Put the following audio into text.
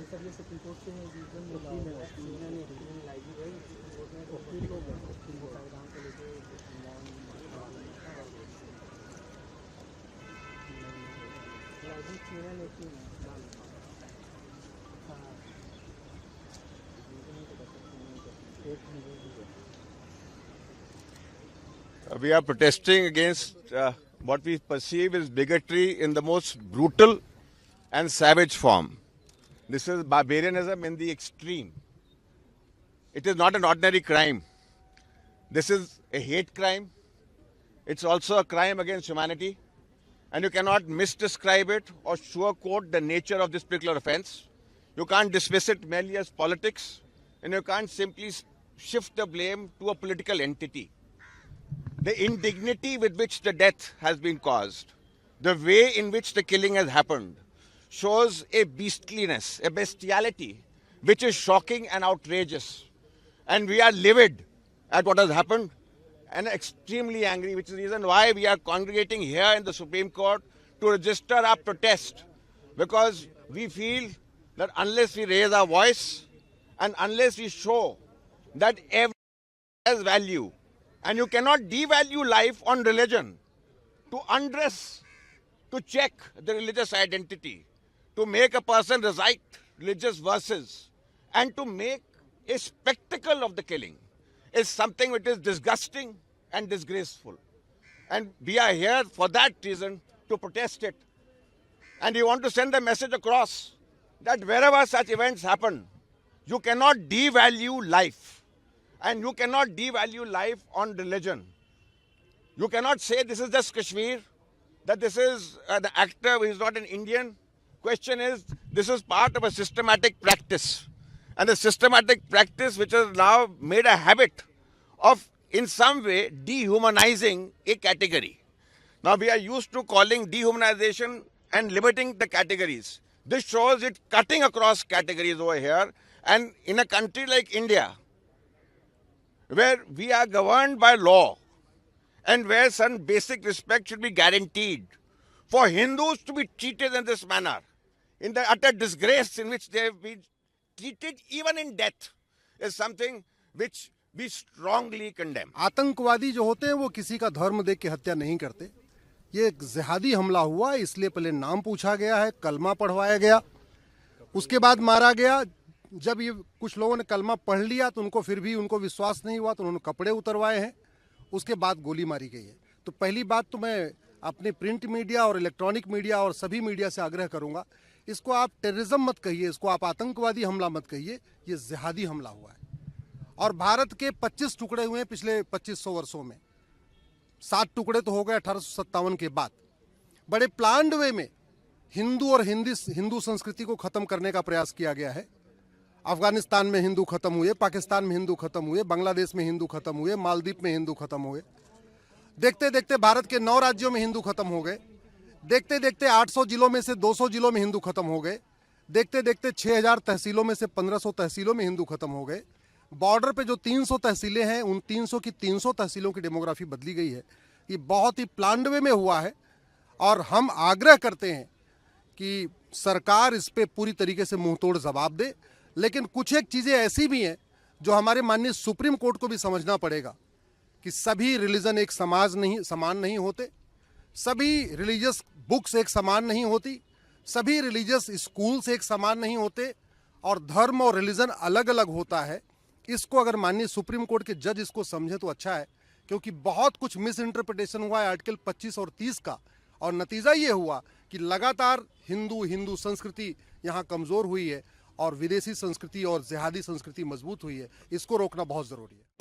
Sir ये supreme court के reason वकील है, वकील लाइव है, वकील लोग हैं, संविधान को लेके We are protesting against what we perceive as bigotry in the most brutal and savage form. This is barbarianism in the extreme. It is not an ordinary crime. This is a hate crime. It's also a crime against humanity. And you cannot misdescribe it or sugarcoat the nature of this particular offense. You can't dismiss it merely as politics. And you can't simply shift the blame to a political entity. The indignity with which the death has been caused, the way in which the killing has happened, shows a beastliness, a bestiality, which is shocking and outrageous. And we are livid at what has happened and extremely angry, which is the reason why we are congregating here in the Supreme Court to register our protest. Because we feel that unless we raise our voice and unless we show that everyone has value, and you cannot devalue life on religion, to undress, to check the religious identity, to make a person recite religious verses, and to make a spectacle of the killing is something which is disgusting and disgraceful. And we are here for that reason to protest it. And we want to send a message across that wherever such events happen, you cannot devalue life. And you cannot devalue life on religion. You cannot say this is just Kashmir, that this is the actor who is not an Indian. Question is, this is part of a systematic practice. And the systematic practice which has now made a habit of, in some way, dehumanizing a category. Now we are used to calling dehumanization and limiting the categories. This shows it cutting across categories over here. And in a country like India, where we are governed by law and where some basic respect should be guaranteed, for Hindus to be treated in this manner, in the utter disgrace in which they have been treated even in death, is something which we strongly condemn. आतंकवादी जो होते हैं वो किसी का धर्म देख के हत्या नहीं करते। ये एक जिहादी हमला हुआ, इसलिए पहले नाम पूछा गया है, कलमा पढ़वाया गया, उसके बाद मारा गया। जब ये कुछ लोगों ने कलमा पढ़ लिया तो उनको फिर भी उनको विश्वास नहीं हुआ तो उन्होंने कपड़े उतरवाए हैं, उसके बाद गोली मारी गई है। तो पहली बात तो मैं अपने प्रिंट मीडिया और इलेक्ट्रॉनिक मीडिया और सभी मीडिया से आग्रह करूंगा, इसको आप टेररिज्म मत कहिए, इसको आप आतंकवादी हमला मत कहिए, ये जिहादी हमला हुआ है। और भारत के 25 टुकड़े हुए हैं पिछले 2500 वर्षों में, 7 टुकड़े तो हो गए 1857 के बाद। बड़े प्लान्ड वे में हिंदू और हिंदू संस्कृति को खत्म करने का प्रयास किया गया है। अफगानिस्तान में हिंदू खत्म हुए, पाकिस्तान में हिंदू खत्म हुए, बांग्लादेश में हिंदू खत्म हुए, मालदीव में हिंदू खत्म हुए। देखते देखते भारत के 9 राज्यों में हिंदू खत्म हो गए। देखते देखते 800 जिलों में से 200 जिलों में हिंदू खत्म हो गए। देखते देखते 6000 तहसीलों में से 1500 तहसीलों में हिंदू खत्म हो गए। बॉर्डर पे जो 300 तहसीलें हैं, उन 300 की 300 तहसीलों की डेमोग्राफी बदली गई है। ये बहुत ही प्लान्ड वे में हुआ है और हम आग्रह करते हैं कि सरकार इस पे पूरी तरीके से मुंहतोड़ जवाब दे। लेकिन कुछ एक चीज़ें ऐसी भी हैं जो हमारे माननीय सुप्रीम कोर्ट को भी समझना पड़ेगा कि सभी रिलीजन एक समान नहीं होते, सभी रिलीजियस बुक्स एक समान नहीं होती, सभी रिलीजियस स्कूल्स एक समान नहीं होते और धर्म और रिलीजन अलग अलग होता है। इसको अगर माननीय सुप्रीम कोर्ट के जज इसको समझे तो अच्छा है, क्योंकि बहुत कुछ मिस इंटरप्रिटेशन हुआ है आर्टिकल 25 और 30 का, और नतीजा ये हुआ कि लगातार हिंदू संस्कृति यहाँ कमज़ोर हुई है और विदेशी संस्कृति और जिहादी संस्कृति मजबूत हुई है। इसको रोकना बहुत ज़रूरी है।